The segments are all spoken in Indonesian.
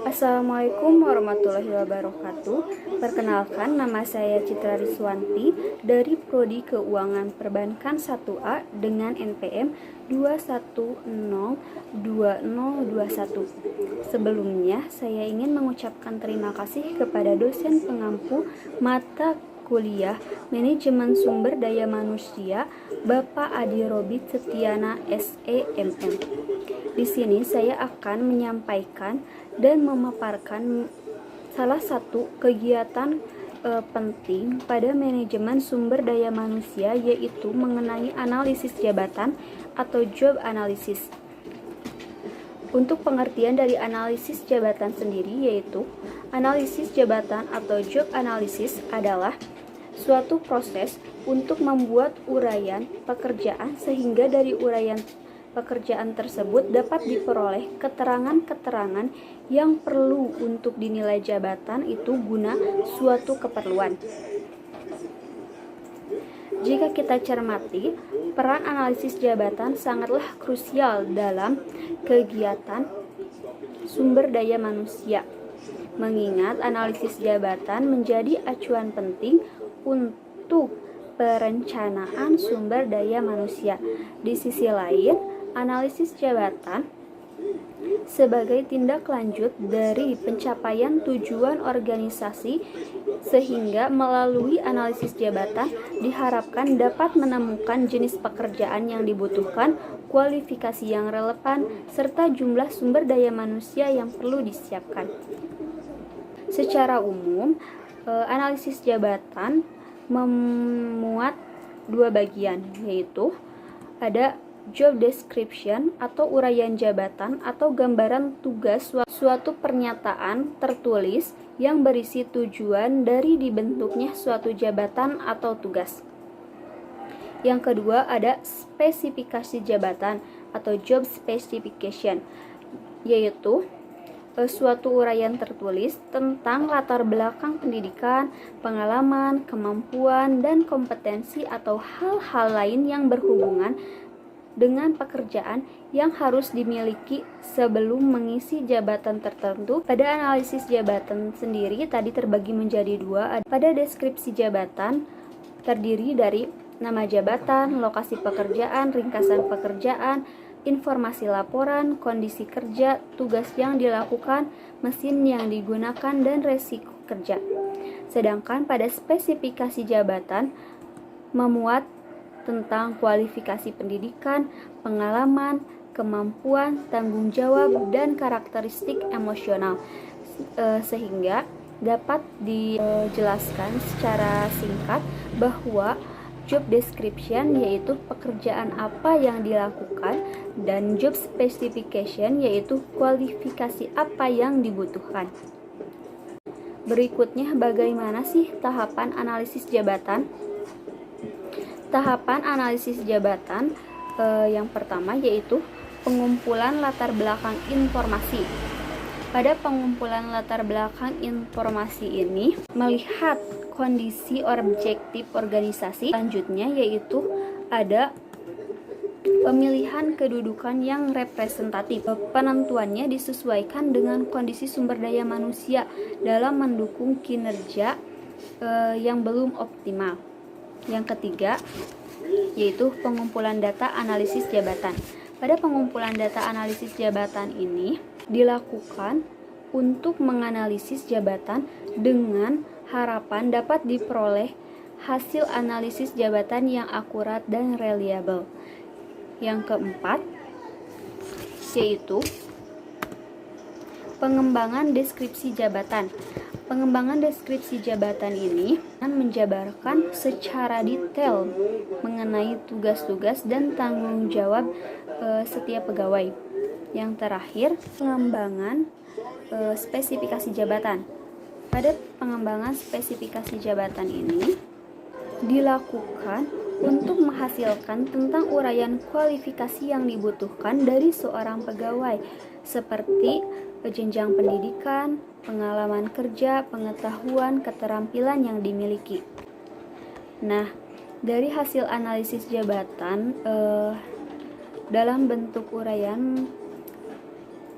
Assalamualaikum warahmatullahi wabarakatuh. Perkenalkan, nama saya Citra Riswanti dari Prodi Keuangan Perbankan 1A dengan NPM 2102021. Sebelumnya, saya ingin mengucapkan terima kasih kepada dosen pengampu mata kuliah Manajemen Sumber Daya Manusia, Bapak Adi Robit Setiana SEMM. Di sini saya akan menyampaikan dan memaparkan salah satu kegiatan penting pada manajemen sumber daya manusia, yaitu mengenai analisis jabatan atau job analysis. Untuk pengertian dari analisis jabatan sendiri, yaitu analisis jabatan atau job analysis adalah suatu proses untuk membuat uraian pekerjaan sehingga dari uraian pekerjaan tersebut dapat diperoleh keterangan-keterangan yang perlu untuk dinilai jabatan itu guna suatu keperluan. Jika kita cermati, peran analisis jabatan sangatlah krusial dalam kegiatan sumber daya manusia, mengingat analisis jabatan menjadi acuan penting untuk perencanaan sumber daya manusia. Di sisi lain, analisis jabatan sebagai tindak lanjut dari pencapaian tujuan organisasi, sehingga melalui analisis jabatan diharapkan dapat menemukan jenis pekerjaan yang dibutuhkan, kualifikasi yang relevan, serta jumlah sumber daya manusia yang perlu disiapkan. Secara umum, analisis jabatan memuat dua bagian, yaitu ada job description atau uraian jabatan atau gambaran tugas suatu pernyataan tertulis yang berisi tujuan dari dibentuknya suatu jabatan atau tugas. Yang kedua ada spesifikasi jabatan atau job specification, yaitu suatu uraian tertulis tentang latar belakang pendidikan, pengalaman, kemampuan, dan kompetensi atau hal-hal lain yang berhubungan dengan pekerjaan yang harus dimiliki sebelum mengisi jabatan tertentu. Pada analisis jabatan sendiri tadi terbagi menjadi dua. Pada deskripsi jabatan terdiri dari nama jabatan, lokasi pekerjaan, ringkasan pekerjaan, informasi laporan, kondisi kerja, tugas yang dilakukan, mesin yang digunakan, dan resiko kerja. Sedangkan pada spesifikasi jabatan memuat tentang kualifikasi pendidikan, pengalaman, kemampuan, tanggung jawab, dan karakteristik emosional, sehingga dapat dijelaskan secara singkat bahwa job description yaitu pekerjaan apa yang dilakukan, dan job specification yaitu kualifikasi apa yang dibutuhkan. Berikutnya, bagaimana sih tahapan analisis jabatan? Tahapan analisis jabatan yang pertama yaitu pengumpulan latar belakang informasi. Pada pengumpulan latar belakang informasi ini melihat kondisi objektif organisasi. Selanjutnya yaitu ada pemilihan kedudukan yang representatif. Penentuannya disesuaikan dengan kondisi sumber daya manusia dalam mendukung kinerja yang belum optimal. Yang ketiga yaitu pengumpulan data analisis jabatan. Pada pengumpulan data analisis jabatan ini dilakukan untuk menganalisis jabatan dengan harapan dapat diperoleh hasil analisis jabatan yang akurat dan reliable. Yang keempat yaitu pengembangan deskripsi jabatan. Pengembangan deskripsi jabatan ini akan menjabarkan secara detail mengenai tugas-tugas dan tanggung jawab setiap pegawai. Yang terakhir, pengembangan spesifikasi jabatan. Pada pengembangan spesifikasi jabatan ini dilakukan untuk menghasilkan tentang uraian kualifikasi yang dibutuhkan dari seorang pegawai, seperti jenjang pendidikan, pengalaman kerja, pengetahuan, keterampilan yang dimiliki. Nah, dari hasil analisis jabatan dalam bentuk uraian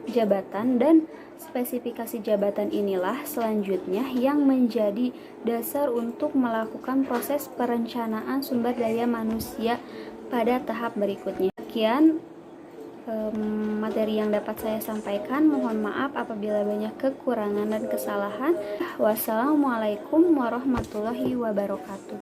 jabatan dan Spesifikasi jabatan inilah selanjutnya yang menjadi dasar untuk melakukan proses perencanaan sumber daya manusia pada tahap berikutnya. Sekian materi yang dapat saya sampaikan. Mohon maaf apabila banyak kekurangan dan kesalahan. Wassalamualaikum warahmatullahi wabarakatuh.